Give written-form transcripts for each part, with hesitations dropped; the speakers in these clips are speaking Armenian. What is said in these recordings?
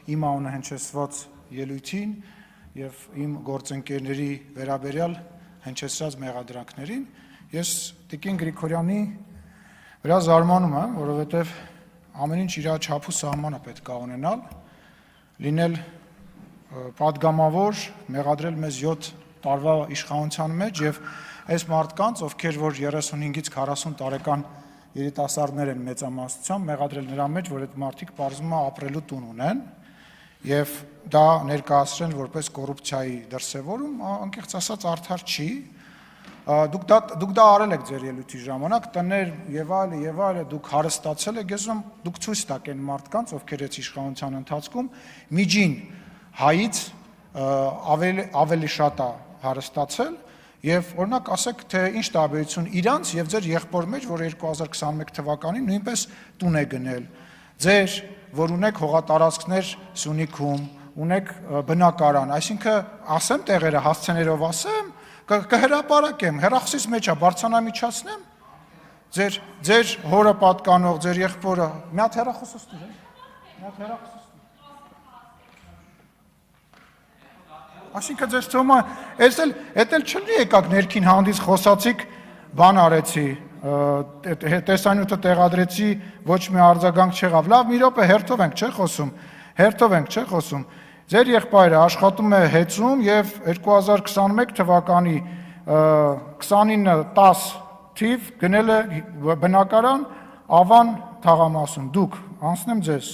Իմ անունը հնչեցված ելույթին եւ իմ գործընկերների վերաբերյալ հնչեցրած մեղադրանքներին ես Տիկին Գրիգորյանի վրա զարմանում եմ, որովհետեւ ամեն ինչ իր չափ ու սահմանը պետք է ունենալ, լինել պատգամավոր, մեղադրել մեզ 7 տարվա իշխանության մեջ եւ այս մարդկանց, ովքեր որ 35-ից 40 տարեկան երիտասարդներ են մեծամասնությամբ, մեղադրել նրա մեջ, որ այդ մարդիկ բարձում է ապրելու տուն ունեն եւ դա ներկայացրեն որպես կոռուպցիայի դրսեւորում, անկեղծ ասած արդար չի։ Դուք դա արել եք ձեր ելույթի ժամանակ, տներ եւ այլը դուք հարստացել եք, ես ուզում դուք ցույց տաք այն մարդկանց, ովքեր այս իշխանության ընթացքում միջին հայից ավելի շատ է հարստացել եւ օրինակ ասեք թե ինչ տարբերություն իրանց եւ ձեր եղբոր մեջ, որ 2021 թվականին նույնպես տուն է գնել։ Ձեր, որ ունեք հողատարածքներ Սյունիքում, ունեք բնակարան, այսինքն ասեմ տեղերը հասցեներով ասեմ, կհրապարակեմ, հեռախոսից մեջ է բարձրանամիջացնեմ։ Ձեր հորը պատկանող, ձեր եղբորը, մի հատ հեռախոսս տուր, մի հատ հեռախոսս տուր։ Այսինքն ձեզ թվում է, էդ էլ չլի եկաք ներքին հանդից խոսացիք, բան արեցի, տեսանյութը տեղադրեցի, ոչ մի արձագանք չեղավ։ Լավ, մի րոպե հերթով ենք, չէ՞ խոսում։ Ձեր եղբայրը աշխատում է հեծում եւ 2021 թվականի 29-10 թիվ գնել է բնակարան Ավան թաղամասում։ Դուք անցնեմ ձեզ։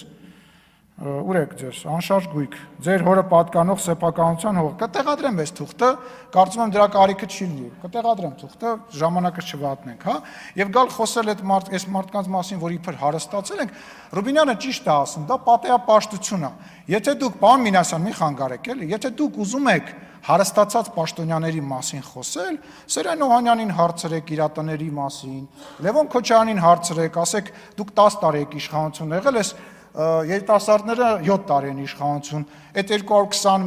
Ուր եք ձեր անշարժ գույք, ձեր հորը պատկանող սեփականության հող, կտեղադրեմ այս թուղթը, կարծում եմ դրա կարիքը չի լինի, կտեղադրեմ թուղթը, ժամանակը չվատնենք, հա, եւ գալ խոսել այս մարդկանց մասին, որ իբր հարստացել ենք, Ռուբինյանը ճիշտ է ասում, դա պատեհապաշտություն է, եթե դուք, պարոն Մինասյան, մի խանգարեք էլի, եթե դուք ուզում եք հարստացած պաշտոնյաների մասին խոսել, Սերեն Օհանյանին հարցրեք իր տների մասին, Լևոն Քոչարյանին հարցրեք, ասեք դուք 10 տարի եք իշխանություն եղել, ես երիտասարդները 7 տարի են իշխանություն, այդ 220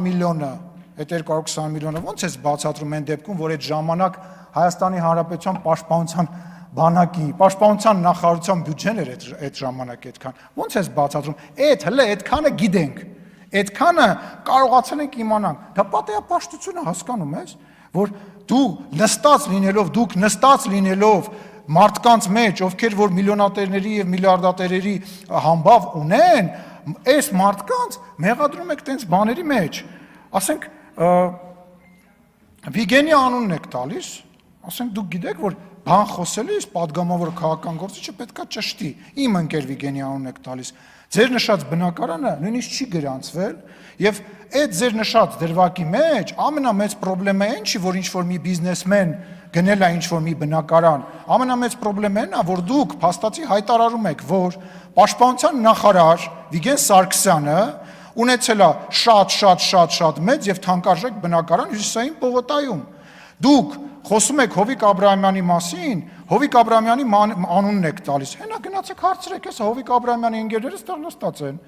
միլիոնը ո՞նց է բացատրում այն դեպքում, որ այդ ժամանակ Հայաստանի Հանրապետության պաշտպանության բանակի, պաշտպանության նախարարության բյուջեն էր այդ ժամանակ այդքան, ո՞նց է բացատրում, այդքանը գիտենք, այդքանը կարողացել ենք իմանանք, դա պատեհապաշտություն է, հասկանում ես, որ դուք նստած լինելով մարդկանց մեջ, ովքեր որ միլիոնատերների եւ միլիարդատերերի համբավ ունեն, այս մարդկանց մեղադրում եք տենց բաների մեջ։ Ասենք Վիգենի անունն եք տալիս, ասենք դուք գիտեք, որ բան խոսելիս падգամավոր քաղաքական գործիչը պետքա ճշտի։ Իմ ընկեր Վիգենի անունն եք տալիս։ Ձեր նշած բնակարանը նույնիսկ չի գրանցվել եւ այդ ձեր նշած դրվագի մեջ ամենամեծ խնդիրը այն չի, որ ինչ-որ մի բիզնեսմեն գնել է ինչ-որ մի բնակարան, ամենամեծ խնդիրն այն է, որ դուք փաստացի հայտարարում եք, որ պաշտպանության նախարար Վիգեն Սարգսյանը ունեցել է շատ մեծ եւ թանկարժեք բնակարան Հյուսիսային պողոտայում։ Դուք խոսում եք Հովիկ Աբրահամյանի մասին, Հովիկ Աբրահամյանի անունն եք տալիս։ Հենա գնացեք հարցրեք, հեսա Հովիկ Աբրահամյանի ընկերները ստեղ նստած են։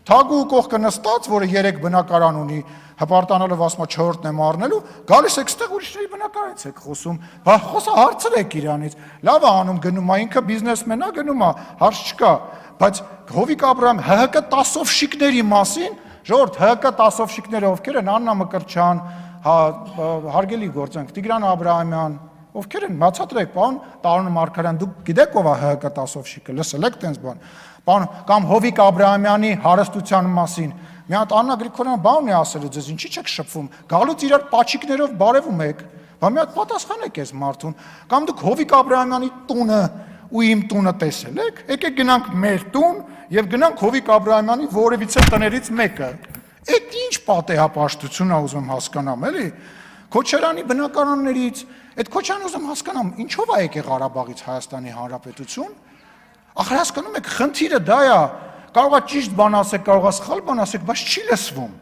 Թագու կողքը նստած, որը 3 բնակարան ունի, հպարտանալով ասում է 4-ն եմ առնելու, գալիս եք ստեղ ուրիշների բնակարանից եք խոսում, բա խոսա հարցրեք իրանից։ Լավ է անում, գնում է, ինքը բիզնեսմեն է, գնում է, հարց չկա, բայց Հովիկ Աբրահամ ՀՀԿ տասովշիկների մասին, ժողովուրդ ՀՀԿ տասովշիկները ովքեր են, Աննա Մկրտչյան, հարգելի գործընկ, Տիգրան Աբրահամյան, ովքեր են, բացատրեք, պարոն Տարոն Մարգարյան, դուք գիտեք ով է ՀՀԿ տասովշիկը, լսել եք տենց բան, կամ Հովիկ Աբրահամյանի հարստության մասին, մի հատ Աննա Գրիգորյան բան ունի ասելու ձեզ, ինչի՞ չեք շփվում, գալուց իրար պաչիկներով բարևում եք, բա մի հատ պատասխանեք այս մարդուն, կամ դուք Հովիկ Աբրահամյանի տունը ու իմ տունը տեսել եք, եկեք գնանք մեր տուն եւ գնանք Հովիկ Աբրահամյանի որևիցե տներից մեկը։ Այդ ինչ պատեհապաշտություն է ուզում հասկանամ, էլի։ Քոչարյանի բնակարաններից, այդ Քոչարյանը ուզում հասկանամ, ինչով է եկել Ղարաբաղից Հայաստանի Հանրապետություն։ Ախր հասկանում եք, խնդիրը դա է, կարող է ճիշտ բան ասեք, կարող է սխալ բան ասեք, բայց չի լսվում։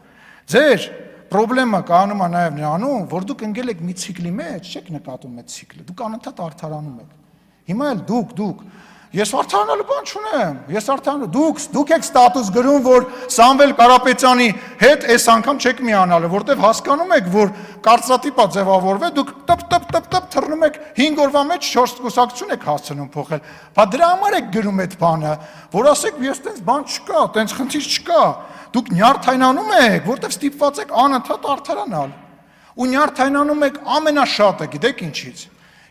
Ձեր խնդրեմը կանում է նաև նրանում, որ դուք ընկել եք մի ցիկլի մեջ, չեք նկատում այդ ցիկլը, դուք անընդհատ արդարանում եք։ Հիմա էլ դուք Ես արդարանալու բան չունեմ, դուք եք ստատուս գրում, որ Սամվել Կարապետյանի հետ այս անգամ չեք միանալու, որտեվ հասկանում եք, որ կարծրատիպա ձևավորվել, դուք տպ թռնում եք 5 օրվա մեջ 4 կուսակցություն եք հասցնում փոխել, բա դրա համար եք գրում այդ բանը, որ ասեք, ես տենց բան չկա, տենց խնդիր չկա, Դուք նյարդայնանում եք, որտեղ ստիպված եք անընդհատ արդարանալ։ Ու նյարդայնանում եք ամենաշատը, գիտեք ինչից։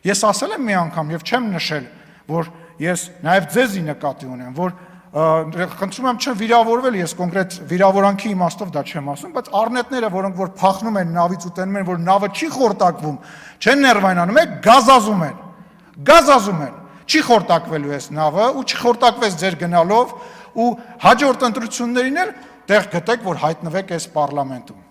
Ես ասել եմ մի անգամ եւ չեմ նշել, որ ես նաեւ ձեզի նկատի ունեմ, որ խնդրում եմ չվիրավորվել, ես կոնկրետ վիրավորանքի իմաստով դա չեմ ասում, բայց առնետները, որոնք որ փախնում են նավից ու տենում են, որ նավը չի խորտակվում, չեն ներվայնանում, գազազում են։ Գազազում են։ Չի խորտակվելու այս նավը ու չխորտակվեց ձեր գնալով ու հաջորդ ընտրություններին էլ տեղ գտեք, որ հայտնվեք այս պարլամենտում։